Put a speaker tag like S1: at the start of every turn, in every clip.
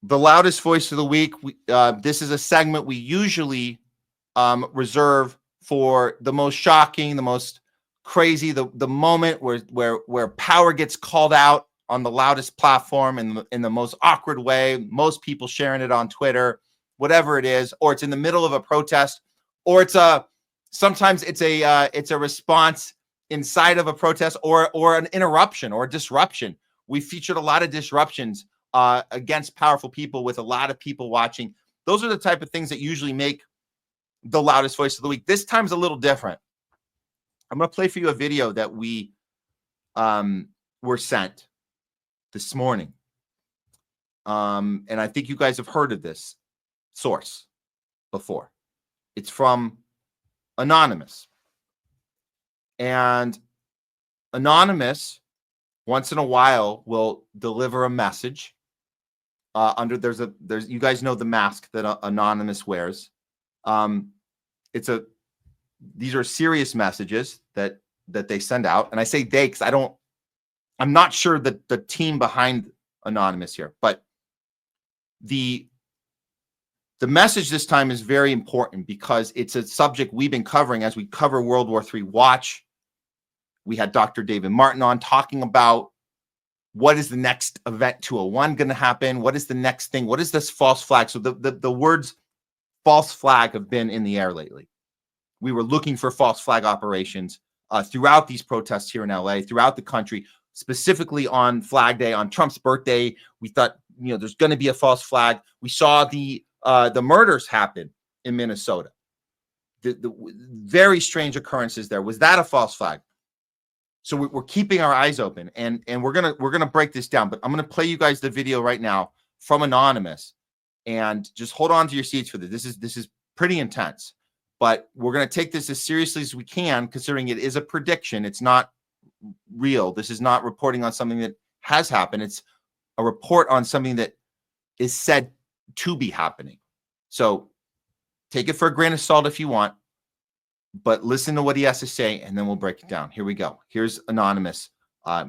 S1: The loudest voice of the week. This is a segment we usually reserve for the most shocking, the most crazy, the moment where power gets called out on the loudest platform in the most awkward way. Most people sharing it on Twitter, whatever it is, or it's in the middle of a protest, or sometimes it's a response inside of a protest, or an interruption or a disruption. We featured a lot of disruptions against powerful people with a lot of people watching. Those are the type of things that usually make the loudest voice of the week. This time's a little different. I'm going to play for you a video that we were sent this morning. And I think you guys have heard of this source before. It's from Anonymous. And Anonymous, once in a while, will deliver a message. There's you guys know the mask that Anonymous wears. These are serious messages that they send out, and I say they because I'm not sure that the team behind Anonymous here, but the message this time is very important because it's a subject we've been covering as we cover World War III Watch. We had Dr. David Martin on talking about what is the next event 201 going to happen? What is the next thing? What is this false flag? So the words false flag have been in the air lately. We were looking for false flag operations throughout these protests here in LA, throughout the country, specifically on Flag Day, on Trump's birthday. We thought, there's going to be a false flag. We saw the murders happen in Minnesota. The very strange occurrences there. Was that a false flag? So we're keeping our eyes open, and we're gonna break this down. But I'm gonna play you guys the video right now from Anonymous, and just hold on to your seats for this. This is pretty intense, but we're gonna take this as seriously as we can, considering it is a prediction. It's not real. This is not reporting on something that has happened. It's a report on something that is said to be happening. So take it for a grain of salt if you want, but listen to what he has to say, and then we'll break it down. Here we go. Here's Anonymous,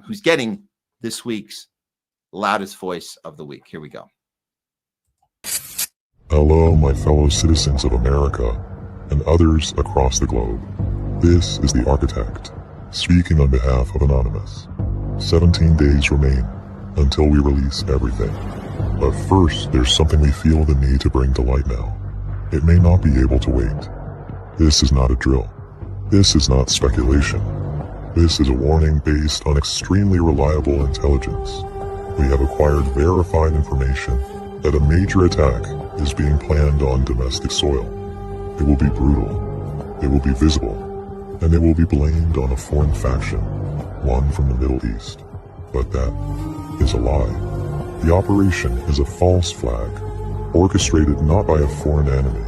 S1: who's getting this week's loudest voice of the week. Here we go.
S2: Hello, my fellow citizens of America and others across the globe. This is the Architect, speaking on behalf of Anonymous. 17 days remain until we release everything. But first, there's something we feel the need to bring to light now. It may not be able to wait. This is not a drill. This is not speculation. This is a warning based on extremely reliable intelligence. We have acquired verified information that a major attack is being planned on domestic soil. It will be brutal, it will be visible, and it will be blamed on a foreign faction, one from the Middle East. But that is a lie. The operation is a false flag, orchestrated not by a foreign enemy,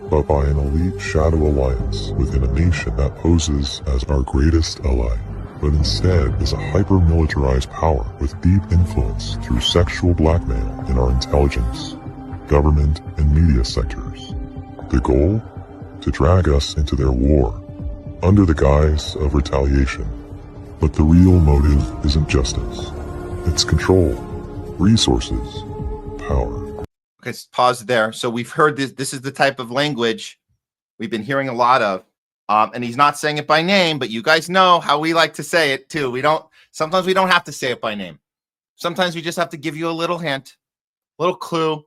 S2: but by an elite shadow alliance within a nation that poses as our greatest ally, but instead is a hyper-militarized power with deep influence through sexual blackmail in our intelligence, government, and media sectors. The goal? To drag us into their war, under the guise of retaliation. But the real motive isn't justice. It's control, resources, power.
S1: Okay, pause there. So we've heard this. This is the type of language we've been hearing a lot of. And he's not saying it by name, but you guys know how we like to say it too. Sometimes we don't have to say it by name. Sometimes we just have to give you a little hint, little clue.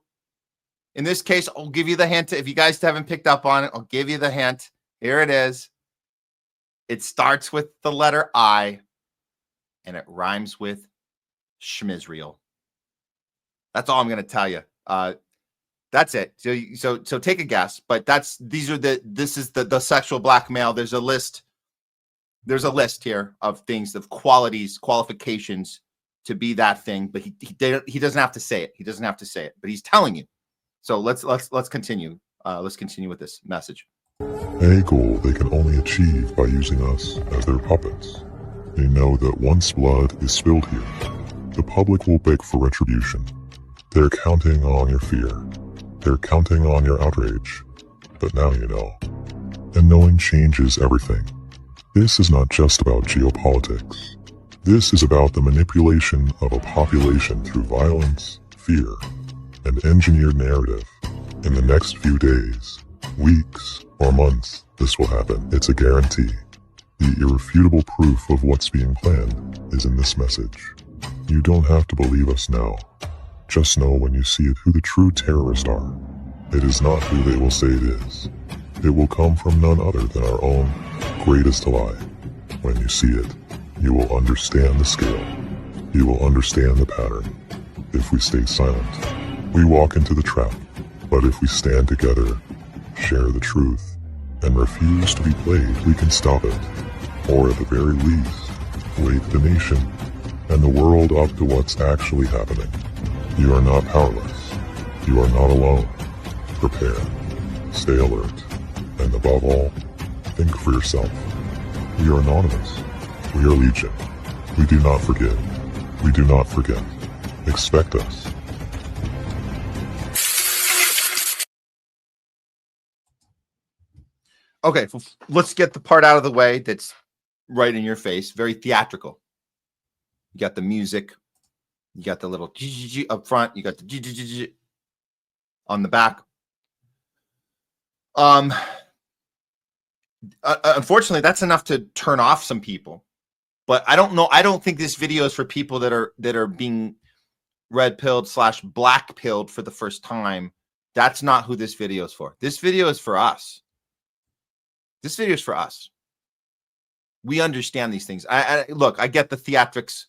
S1: In this case, I'll give you the hint. If you guys haven't picked up on it, I'll give you the hint. Here it is. It starts with the letter I, and it rhymes with Schmizreal. That's all I'm going to tell you. That's it. So take a guess. But this is the sexual blackmail. There's a list here of things, of qualifications to be that thing. But he doesn't have to say it. He doesn't have to say it. But he's telling you. So let's continue. Let's continue with this message.
S2: A goal they can only achieve by using us as their puppets. They know that once blood is spilled here, the public will beg for retribution. They're counting on your fear. They're counting on your outrage. But now you know. And knowing changes everything. This is not just about geopolitics. This is about the manipulation of a population through violence, fear, an engineered narrative. In the next few days, weeks, or months, this will happen. It's a guarantee. The irrefutable proof of what's being planned is in this message. You don't have to believe us now. Just know when you see it who the true terrorists are. It is not who they will say it is. It will come from none other than our own greatest ally. When you see it, you will understand the scale. You will understand the pattern. If we stay silent, we walk into the trap. But if we stand together, share the truth, and refuse to be played, we can stop it. Or at the very least, wake the nation and the world up to what's actually happening. You are not powerless. You are not alone. Prepare. Stay alert. And above all, think for yourself. We are anonymous. We are legion. We do not forgive. We do not forget. Expect us.
S1: Okay, let's get the part out of the way that's right in your face. Very theatrical. You got the music. You got the little GGG up front. You got the GGG on the back. Unfortunately, that's enough to turn off some people. But I don't know. I don't think this video is for people that are being red pilled / black pilled for the first time. That's not who this video is for. This video is for us. This video is for us. We understand these things. Look, I get the theatrics.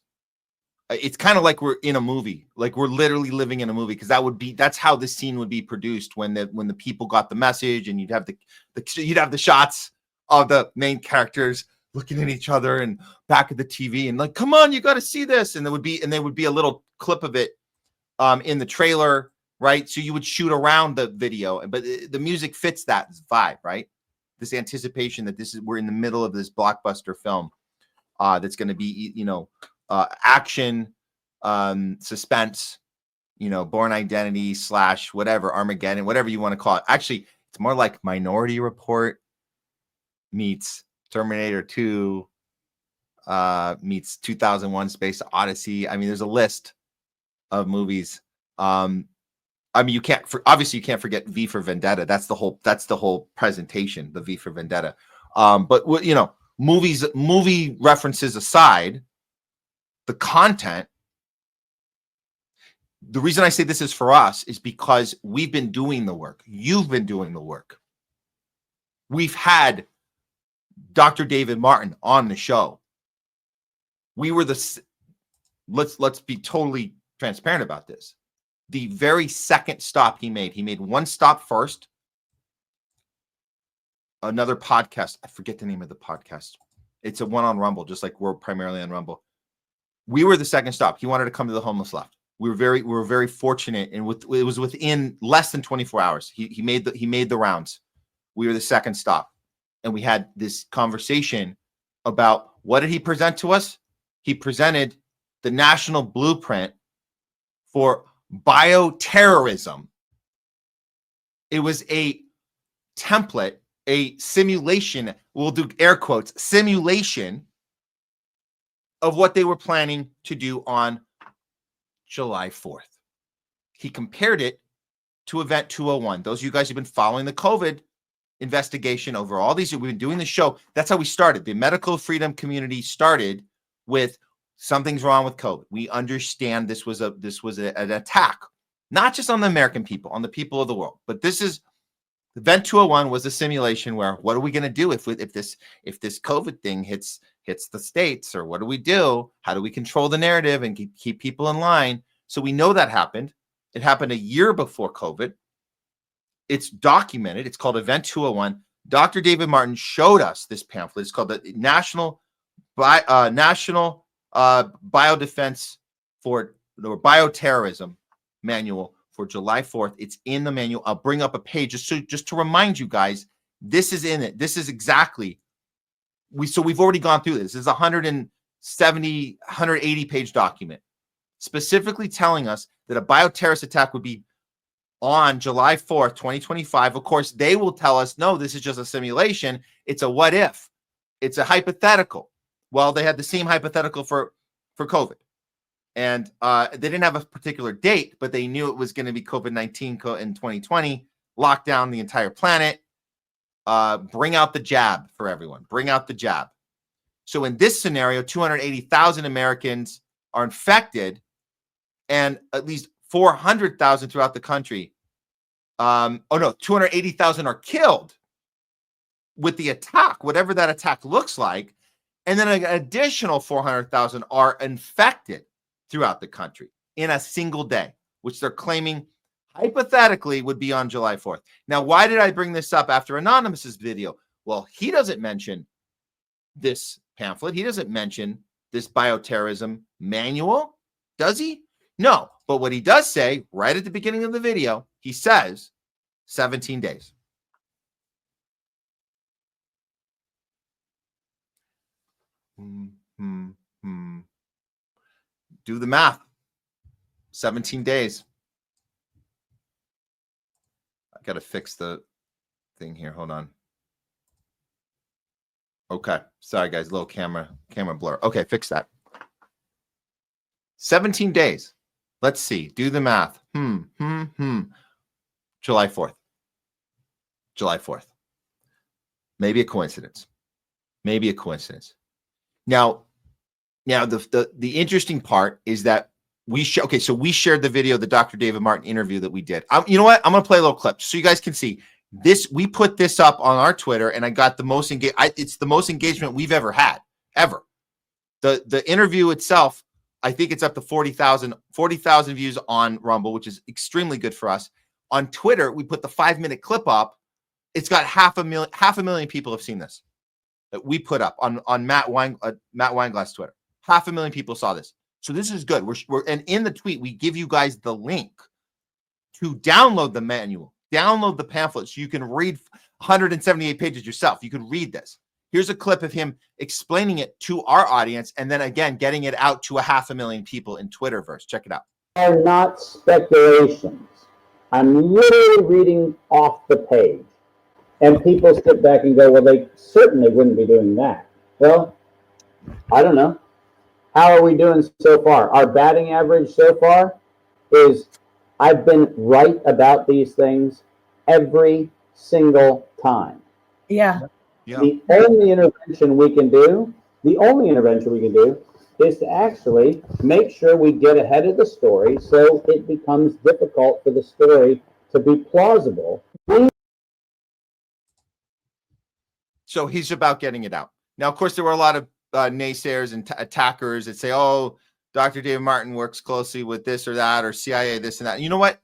S1: It's kind of like we're in a movie, like we're literally living in a movie, because that's how this scene would be produced when the people got the message, and you'd have the shots of the main characters looking at each other and back at the TV and like, come on, you got to see this, and there would be a little clip of it in the trailer, right? So you would shoot around the video, but the music fits that vibe, right? This anticipation that we're in the middle of this blockbuster film that's going to be, action, suspense, Born Identity / whatever, Armageddon, whatever you want to call it. Actually, it's more like Minority Report meets Terminator 2 meets 2001: Space Odyssey. I mean, there's a list of movies. You can't forget V for Vendetta. That's the whole presentation, the V for Vendetta. But movie references aside, the content, the reason I say this is for us is because we've been doing the work. You've been doing the work. We've had Dr. David Martin on the show. We were let's be totally transparent about this. The very second stop he made one stop first. Another podcast. I forget the name of the podcast. It's a one on Rumble, just like we're primarily on Rumble. We were the second stop. He wanted to come to the homeless left. We were very fortunate, and it was within less than 24 hours. He made the rounds. We were the second stop, and we had this conversation about what did he present to us? He presented the national blueprint for bioterrorism. It was a template, a simulation. We'll do air quotes, simulation of what they were planning to do on July 4th. He compared it to Event 201. Those of you guys who've been following the COVID investigation over all these years, we've been doing the show. That's how we started. The medical freedom community started with something's wrong with COVID. We understand this was an attack, not just on the American people, on the people of the world. But Event 201 was a simulation where, what are we going to do if this COVID thing hits the states, or what do we do? How do we control the narrative and keep people in line? So we know that happened. It happened a year before COVID. It's documented. It's called Event 201. Dr. David Martin showed us this pamphlet. It's called the National Biodefense or Bioterrorism Manual for July 4th. It's in the manual. I'll bring up a page just to remind you guys, this is in it. This is exactly we've already gone through this. This is a 180 page document specifically telling us that a bioterrorist attack would be on July 4th, 2025. Of course, they will tell us, no, this is just a simulation. It's a what if. It's a hypothetical. Well, they had the same hypothetical for COVID. And they didn't have a particular date, but they knew it was going to be COVID-19 in 2020, lock down the entire planet, bring out the jab for everyone, bring out the jab. So in this scenario, 280,000 Americans are infected and at least 400,000 throughout the country. 280,000 are killed with the attack, whatever that attack looks like. And then an additional 400,000 are infected throughout the country in a single day, which they're claiming hypothetically would be on July 4th. Now, why did I bring this up after Anonymous's video? Well, he doesn't mention this pamphlet. He doesn't mention this bioterrorism manual, does he? No. But what he does say right at the beginning of the video, he says 17 days. Do the math. 17 days. I got to fix the thing here. Hold on. Okay. Sorry, guys. Little camera blur. Okay, fix that. 17 days. Let's see. Do the math. July 4th. July 4th. Maybe a coincidence. Maybe a coincidence. Now the interesting part is that we shared the video, the Dr. David Martin interview that we did. You know what? I'm going to play a little clip so you guys can see this. We put this up on our Twitter and I got the most it's the most engagement we've ever had, ever. The interview itself, I think it's up to 40,000 views on Rumble, which is extremely good for us. On Twitter, we put the 5-minute clip up. It's got half a million people have seen this that we put up on Matt Weinglass Twitter. 500,000 people saw this. So this is good. And in the tweet, we give you guys the link to download the manual, download the pamphlet so you can read 178 pages yourself. You can read this. Here's a clip of him explaining it to our audience and then again getting it out to 500,000 people in Twitterverse. Check it out.
S3: Are not speculations. I'm literally reading off the page. And people sit back and go, well, they certainly wouldn't be doing that. Well, I don't know. How are we doing so far? Our batting average so far is I've been right about these things every single time.
S4: Yeah.
S3: The only intervention we can do is to actually make sure we get ahead of the story so it becomes difficult for the story to be plausible.
S1: So he's about getting it out. Now, of course, there were a lot of naysayers and attackers that say, oh, Dr. David Martin works closely with this or that, or CIA, this and that. And you know what?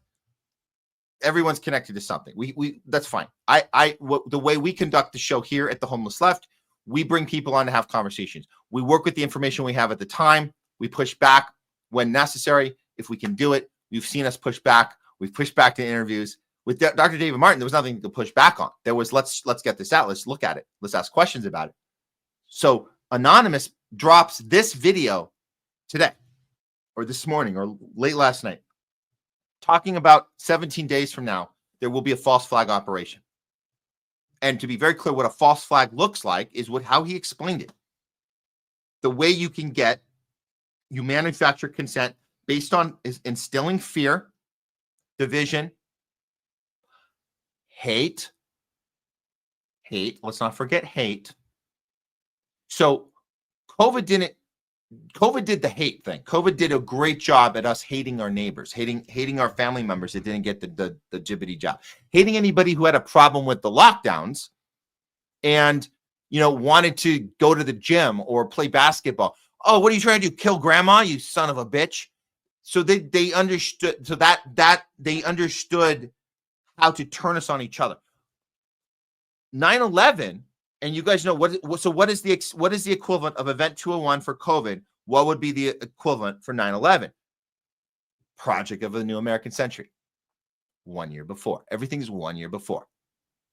S1: Everyone's connected to something. We that's fine. The way we conduct the show here at the Homeless Left, we bring people on to have conversations. We work with the information we have at the time. We push back when necessary. If we can do it, you've seen us push back. We've pushed back to interviews. With Dr. David Martin, there was nothing to push back on. There was, let's get this out. Let's look at it. Let's ask questions about it. So Anonymous drops this video today or this morning or late last night, talking about 17 days from now, there will be a false flag operation. And to be very clear, what a false flag looks like is how he explained it. The way you manufacture consent based on is instilling fear, division, hate. Let's not forget hate. So COVID did the hate thing. COVID did a great job at us hating our neighbors, hating our family members that didn't get the jibbity job, hating anybody who had a problem with the lockdowns and, wanted to go to the gym or play basketball. Oh, what are you trying to do? Kill grandma, you son of a bitch. So they understood, so that they understood how to turn us on each other. 9/11, and you guys know what is the equivalent of Event 201 for COVID? What would be the equivalent for 9/11? Project of the New American Century. 1 year before. Everything's 1 year before.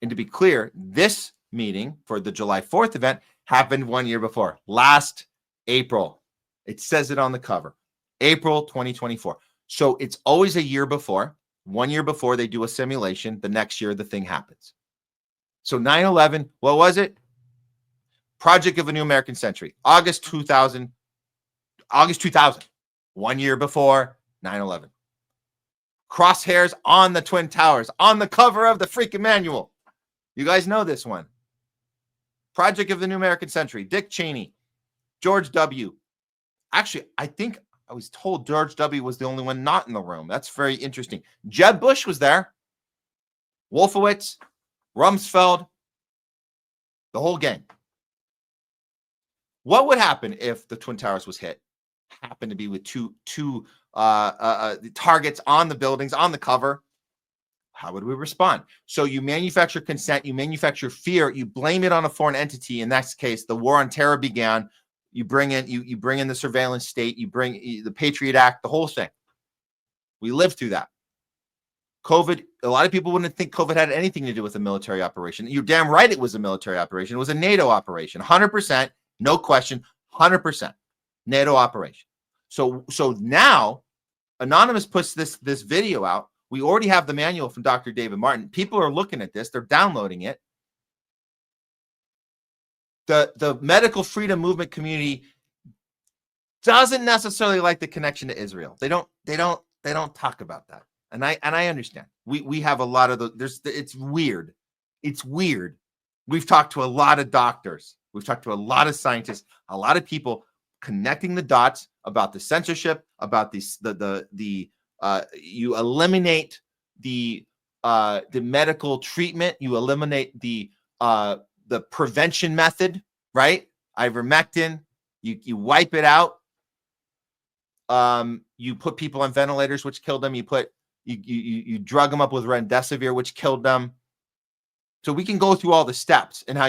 S1: And to be clear, this meeting for the July 4th event happened 1 year before. Last April. It says it on the cover. April 2024. So it's always a year before. 1 year before they do a simulation. The next year, the thing happens. So 9/11, what was it? Project of a New American Century. August 2000. 1 year before 9/11. Crosshairs on the Twin Towers, on the cover of the freaking manual. You guys know this one. Project of the New American Century, Dick Cheney, George W. Actually, I think I was told George W. was the only one not in the room. That's very interesting. Jeb Bush was there. Wolfowitz, Rumsfeld, the whole gang. What would happen if the Twin Towers was hit? Happened to be with two targets on the buildings, on the cover. How would we respond? So you manufacture consent, you manufacture fear, you blame it on a foreign entity. In that case, the war on terror began. You bring in you bring in the surveillance state, you bring the Patriot Act, the whole thing. We lived through that. COVID, a lot of people wouldn't think COVID had anything to do with a military operation. You're damn right it was a military operation. It was a NATO operation. 100%, no question, 100% NATO operation. So now Anonymous puts this video out. We already have the manual from Dr. David Martin. People are looking at this. They're downloading it. The medical freedom movement community doesn't necessarily like the connection to Israel. They don't talk about that. And I understand. We have a lot of it's weird. It's weird. We've talked to a lot of doctors. We've talked to a lot of scientists, a lot of people connecting the dots about the censorship, about you eliminate the medical treatment, you eliminate the prevention method, right? Ivermectin, you wipe it out. You put people on ventilators, which killed them. You drug them up with remdesivir, which killed them. So we can go through all the steps and how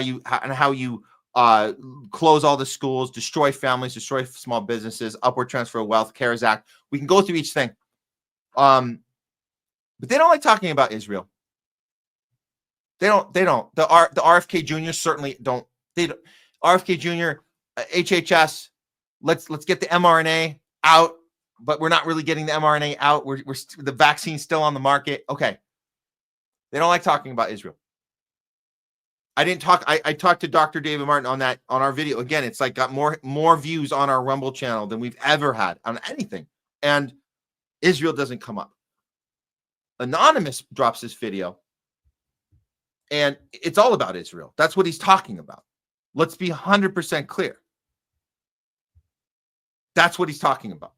S1: you close all the schools, destroy families, destroy small businesses, upward transfer of wealth, CARES Act. We can go through each thing. But they don't like talking about Israel. They don't. The RFK Jr. certainly don't. RFK Jr., HHS. Let's get the mRNA out, but we're not really getting the mRNA out. We're the vaccine's still on the market. Okay. They don't like talking about Israel. I didn't talk. I talked to Dr. David Martin on our video. Again, it's like got more views on our Rumble channel than we've ever had on anything. And Israel doesn't come up. Anonymous drops this video, and it's all about Israel. That's what he's talking about. Let's be 100% clear. That's what he's talking about.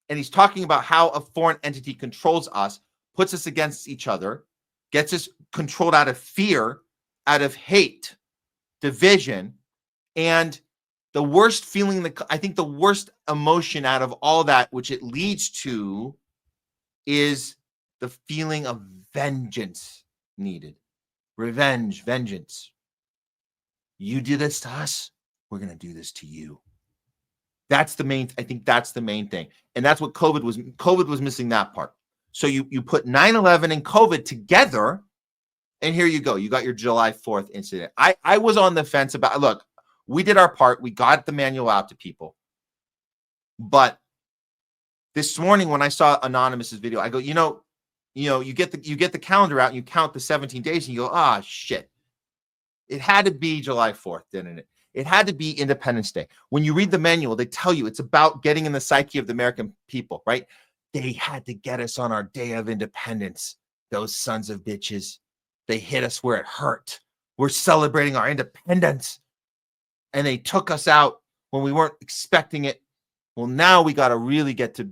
S1: And he's talking about how a foreign entity controls us, puts us against each other, gets us controlled out of fear, out of hate, division, and the worst feeling, I think the worst emotion out of all that, which it leads to, is the feeling of vengeance needed. Revenge, vengeance. You do this to us, we're going to do this to you. I think that's the main thing. And that's what COVID was missing that part. So you put 9/11 and COVID together, and here you go. You got your July 4th incident. I was on the fence about, look, we did our part. We got the manual out to people. But this morning when I saw Anonymous's video, I go, you get the calendar out and you count the 17 days and you go, shit. It had to be July 4th, didn't it? It had to be Independence Day. When you read the manual, they tell you it's about getting in the psyche of the American people, right? They had to get us on our day of independence. Those sons of bitches. They hit us where it hurt. We're celebrating our independence. And they took us out when we weren't expecting it. Well, now we got to really get to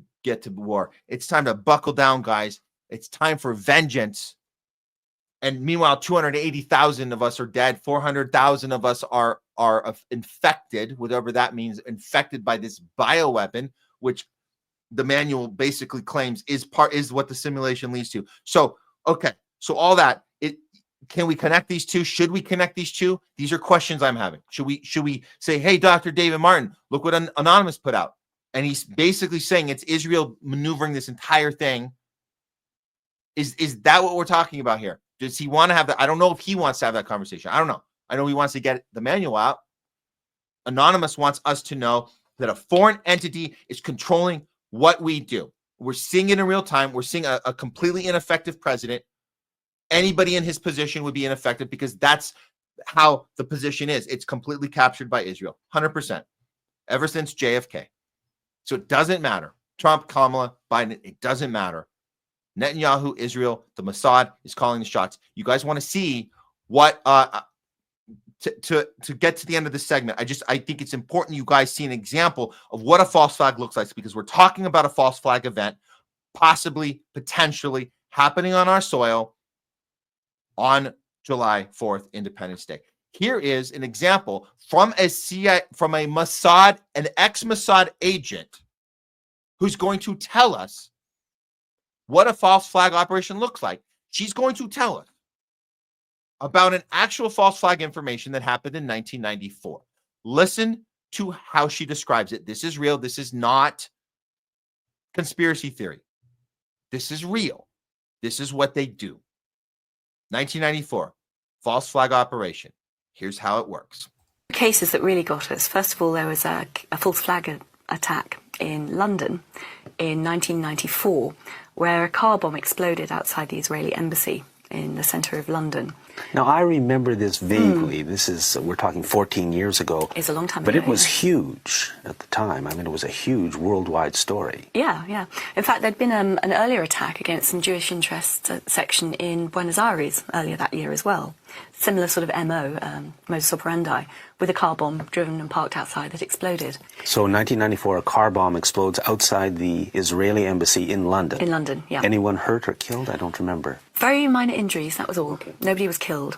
S1: war. It's time to buckle down, guys. It's time for vengeance. And meanwhile, 280,000 of us are dead. 400,000 of us are infected, whatever that means, infected by this bioweapon, which the manual basically claims is what the simulation leads to. So, okay. So all that, can we connect these two? Should we connect these two? These are questions I'm having. Should we say, hey, Dr. David Martin, look what Anonymous put out. And he's basically saying it's Israel maneuvering this entire thing. Is that what we're talking about here? Does he want to have that? I don't know if he wants to have that conversation. I don't know. I know he wants to get the manual out. Anonymous wants us to know that a foreign entity is controlling what we do. We're seeing it in real time. We're seeing a completely ineffective president. Anybody in his position would be ineffective because that's how the position is. It's completely captured by Israel, 100%, ever since JFK. So it doesn't matter. Trump, Kamala, Biden, it doesn't matter. Netanyahu, Israel, the Mossad is calling the shots. You guys want to see what to get to the end of this segment. I think it's important you guys see an example of what a false flag looks like, because we're talking about a false flag event possibly, potentially happening on our soil on July 4th, Independence Day. Here is an example from a Mossad, an ex-Mossad agent who's going to tell us what a false flag operation looks like. She's going to tell us about an actual false flag information that happened in 1994. Listen to how she describes it. This is real. This is not conspiracy theory. This is real. This is what they do. 1994, false flag operation. Here's how it works.
S4: Cases that really got us. First of all, there was a false flag attack in London in 1994, where a car bomb exploded outside the Israeli embassy in the centre of London.
S5: Now, I remember this vaguely. This is, we're talking 14 years ago.
S4: It's a long time
S5: but
S4: ago.
S5: But it was huge at the time. I mean, it was a huge worldwide story.
S4: Yeah. In fact, there'd been an earlier attack against some Jewish interest section in Buenos Aires earlier that year as well. Similar sort of MO, modus operandi, with a car bomb driven and parked outside that exploded.
S5: So in 1994, a car bomb explodes outside the Israeli embassy in London.
S4: In London, yeah.
S5: Anyone hurt or killed? I don't remember.
S4: Very minor injuries, that was all. Okay. Nobody was killed.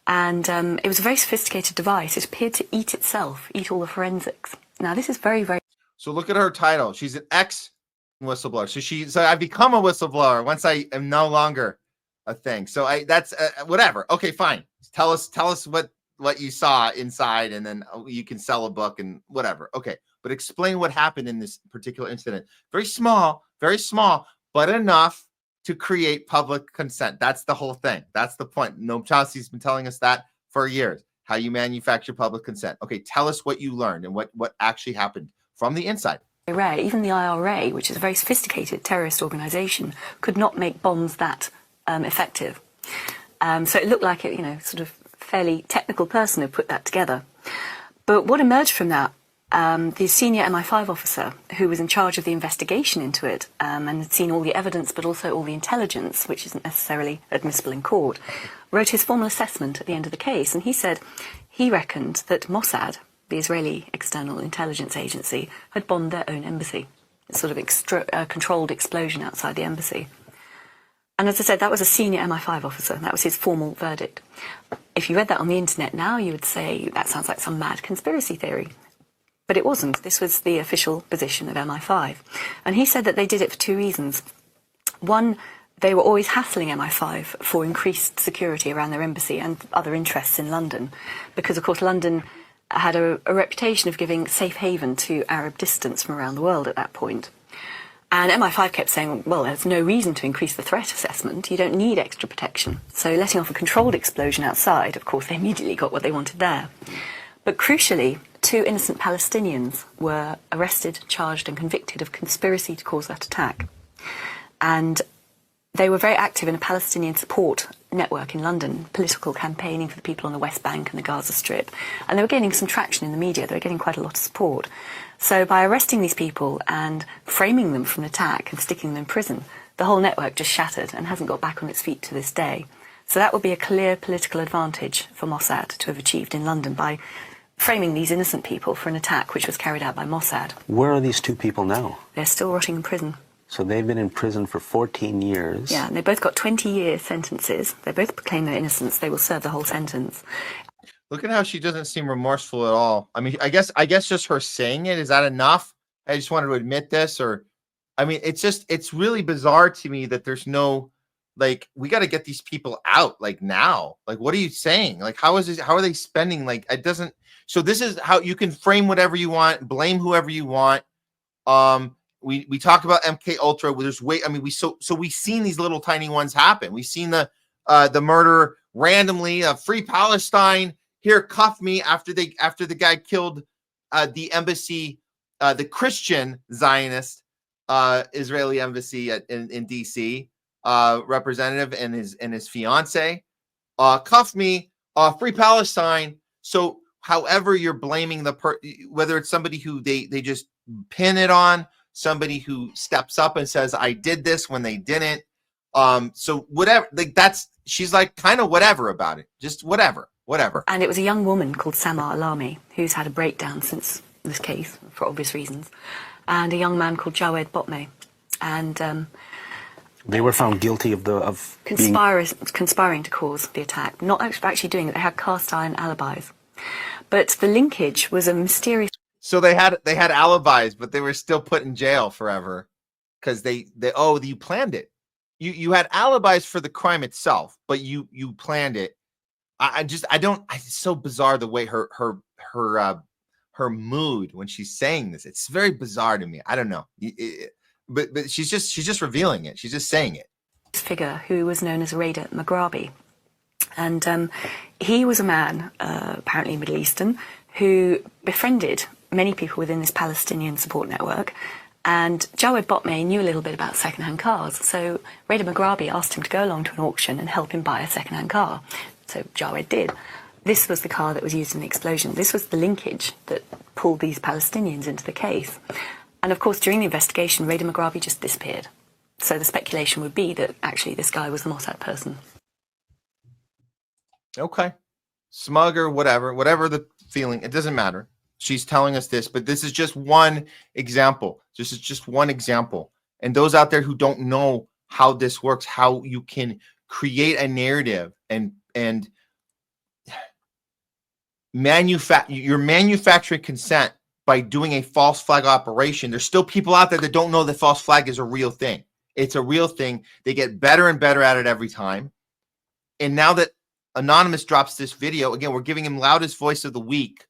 S4: And it was a very sophisticated device. It appeared to eat itself, eat all the forensics. Now, this is very, very...
S1: So look at her title. She's an ex-whistleblower. So I've become a whistleblower once I am no longer a thing. So that's whatever. Okay, fine. Tell us what you saw inside, and then you can sell a book and whatever. Okay, but explain what happened in this particular incident. Very small, but enough to create public consent. That's the whole thing. That's the point. Noam Chomsky's been telling us that for years, how you manufacture public consent. Okay, tell us what you learned and what actually happened from the inside.
S4: Rare. Even the IRA, which is a very sophisticated terrorist organization, could not make bombs that effective. So it looked like it, sort of fairly technical person who put that together. But what emerged from that, the senior MI5 officer who was in charge of the investigation into it and had seen all the evidence but also all the intelligence, which isn't necessarily admissible in court, wrote his formal assessment at the end of the case. And he said he reckoned that Mossad, the Israeli external intelligence agency, had bombed their own embassy. A sort of controlled explosion outside the embassy. And as I said, that was a senior MI5 officer. That was his formal verdict. If you read that on the internet now, you would say that sounds like some mad conspiracy theory. But it wasn't. This was the official position of MI5. And he said that they did it for two reasons. One, they were always hassling MI5 for increased security around their embassy and other interests in London. Because, of course, London had a reputation of giving safe haven to Arab dissidents from around the world at that point. And MI5 kept saying, well, there's no reason to increase the threat assessment. You don't need extra protection. So letting off a controlled explosion outside, of course, they immediately got what they wanted there. But crucially, 2 innocent Palestinians were arrested, charged and convicted of conspiracy to cause that attack. And they were very active in a Palestinian support network in London, political campaigning for the people on the West Bank and the Gaza Strip. And they were gaining some traction in the media. They were getting quite a lot of support. So by arresting these people and framing them for an attack and sticking them in prison, the whole network just shattered and hasn't got back on its feet to this day. So that would be a clear political advantage for Mossad to have achieved in London by framing these innocent people for an attack which was carried out by Mossad.
S5: Where are these 2 people now?
S4: They're still rotting in prison.
S5: So they've been in prison for 14 years.
S4: Yeah, and they both got 20-year sentences. They both proclaim their innocence. They will serve the whole sentence.
S1: Look at how she doesn't seem remorseful at all. I mean, I guess just her saying it, is that enough? I just wanted to admit this, or, I mean, it's really bizarre to me that there's no, like, we got to get these people out, like, now. Like, what are you saying? Like, how are they spending? Like, it doesn't, so this is how you can frame whatever you want, blame whoever you want. We talk about MK Ultra. There's we've seen these little tiny ones happen. We've seen the murder randomly of Free Palestine. Here, cuff me after the guy killed the embassy, the Christian Zionist Israeli embassy in DC representative and his fiance. Cuff me, Free Palestine. So however you're blaming whether it's somebody who they just pin it on, somebody who steps up and says, I did this when they didn't. So whatever, like she's like kind of whatever about it, just whatever.
S4: And it was a young woman called Samar Alami who's had a breakdown since this case for obvious reasons, and a young man called Jawed Botme, and
S5: they were found guilty of
S4: conspiring to cause the attack, not actually doing it. They had cast iron alibis, but the linkage was a mysterious.
S1: So they had alibis, but they were still put in jail forever because you planned it. You had alibis for the crime itself, but you planned it. It's so bizarre the way her mood when she's saying this. It's very bizarre to me. I don't know. But she's just revealing it. She's just saying it.
S4: This figure who was known as Reda Maghrabi, and he was a man, apparently Middle Eastern, who befriended many people within this Palestinian support network. And Jawed Botme knew a little bit about second-hand cars, so Reda Maghrabi asked him to go along to an auction and help him buy a second-hand car. So Jawed did. This was the car that was used in the explosion. This was the linkage that pulled these Palestinians into the case. And of course, during the investigation, Reda Maghrabi just disappeared. So the speculation would be that actually this guy was the Mossad person.
S1: Okay. Smug or whatever the feeling, it doesn't matter. She's telling us this, but this is just one example. This is just one example. And those out there who don't know how this works, how you can create a narrative and you're manufacturing consent by doing a false flag operation. There's still people out there that don't know that false flag is a real thing. It's a real thing. They get better and better at it every time. And now that Anonymous drops this video, again, we're giving him loudest voice of the week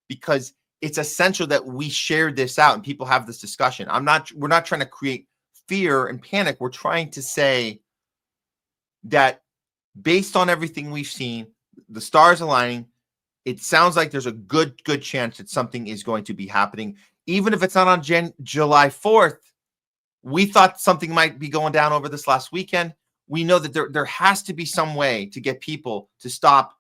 S1: because it's essential that we share this out and people have this discussion. We're not trying to create fear and panic. We're trying to say that based on everything we've seen, the stars aligning, it sounds like there's a good chance that something is going to be happening. Even if it's not on July 4th, we thought something might be going down over this last weekend. We know that there has to be some way to get people to stop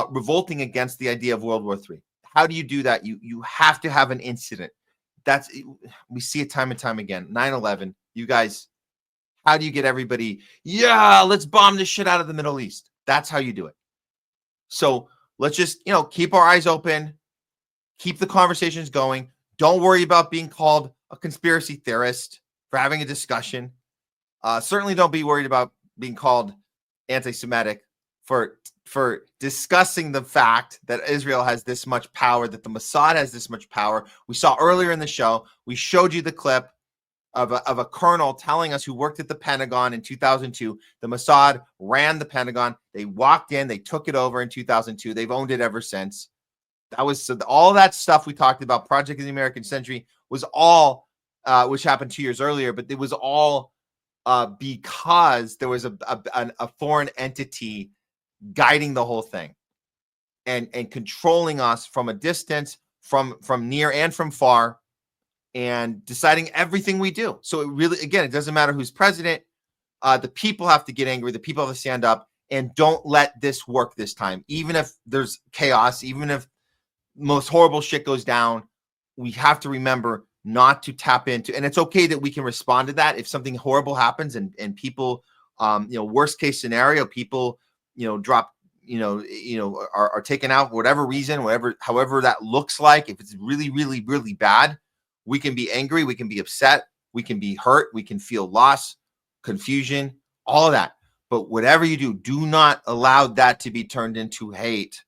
S1: revolting against the idea of World War III. How do you do that? You have to have an incident. We see it time and time again. 9/11. You guys, how do you get everybody? Yeah, let's bomb this shit out of the Middle East. That's how you do it. So let's just keep our eyes open, keep the conversations going. Don't worry about being called a conspiracy theorist for having a discussion. Certainly don't be worried about being called anti-Semitic for discussing the fact that Israel has this much power, that the Mossad has this much power. We saw earlier in the show, we showed you the clip of a colonel telling us who worked at the Pentagon in 2002. The Mossad ran the Pentagon. They walked in, they took it over in 2002. They've owned it ever since. All that stuff we talked about, Project of the American Century, was all, which happened 2 years earlier, but it was all because there was a foreign entity guiding the whole thing and controlling us from a distance, from near and from far, and deciding everything we do. So it really, again, it doesn't matter who's president. The people have to get angry. The people have to stand up, and don't let this work this time. Even if there's chaos, even if most horrible shit goes down, we have to remember not to tap into, and it's okay that we can respond to that if something horrible happens and people, worst case scenario, people, drop, are taken out for whatever reason, however that looks like. If it's really, really, really bad, we can be angry, we can be upset, we can be hurt, we can feel loss, confusion, all of that. But whatever you do not allow that to be turned into hate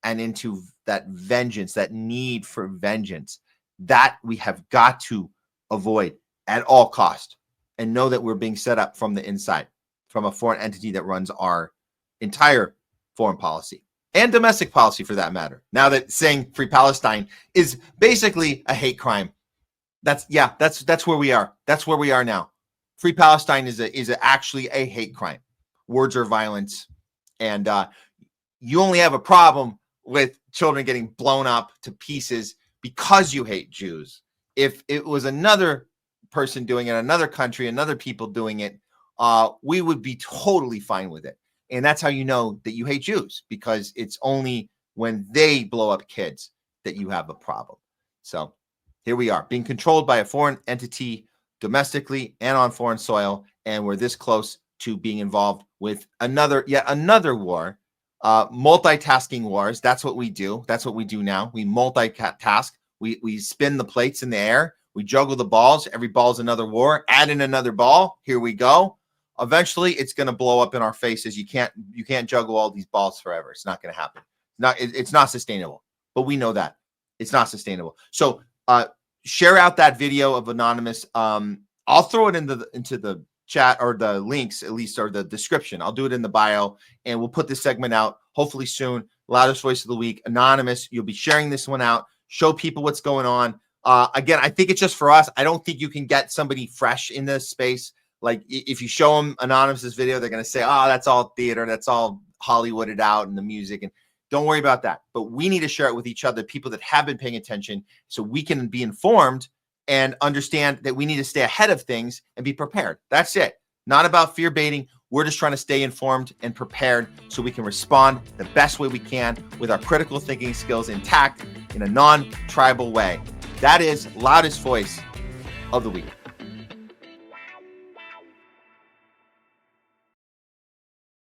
S1: and into that vengeance, that need for vengeance. That we have got to avoid at all cost, and know that we're being set up from the inside, from a foreign entity that runs our entire foreign policy and domestic policy, for that matter. Now that saying Free Palestine is basically a hate crime, that's where we are. That's where we are now. Free Palestine is actually a hate crime. Words are violence, and you only have a problem with children getting blown up to pieces because you hate Jews. If it was another person doing it, another country, another people doing it, we would be totally fine with it. And that's how you know that you hate Jews, because it's only when they blow up kids that you have a problem. So here we are, being controlled by a foreign entity domestically and on foreign soil, and we're this close to being involved with yet another war. Multitasking wars. That's what we do. That's what we do now. We multitask. We spin the plates in the air. We juggle the balls. Every ball's another war. Add in another ball. Here we go. Eventually, it's going to blow up in our faces. You can't juggle all these balls forever. It's not going to happen. It's not sustainable. But we know that it's not sustainable. So share out that video of Anonymous. I'll throw it into the chat, or the links at least, or the description. I'll do it in the bio, and we'll put this segment out hopefully soon. Loudest voice of the week, Anonymous. You'll be sharing this one out. Show people what's going on. Again, I think it's just for us. I don't think you can get somebody fresh in this space. Like, if you show them Anonymous's video, they're going to say, oh, that's all theater. That's all Hollywooded out, and the music. And don't worry about that. But we need to share it with each other, people that have been paying attention, so we can be informed and understand that we need to stay ahead of things and be prepared. That's it. Not about fear baiting. We're just trying to stay informed and prepared so we can respond the best way we can with our critical thinking skills intact in a non-tribal way. That is Loudest Voice of the Week.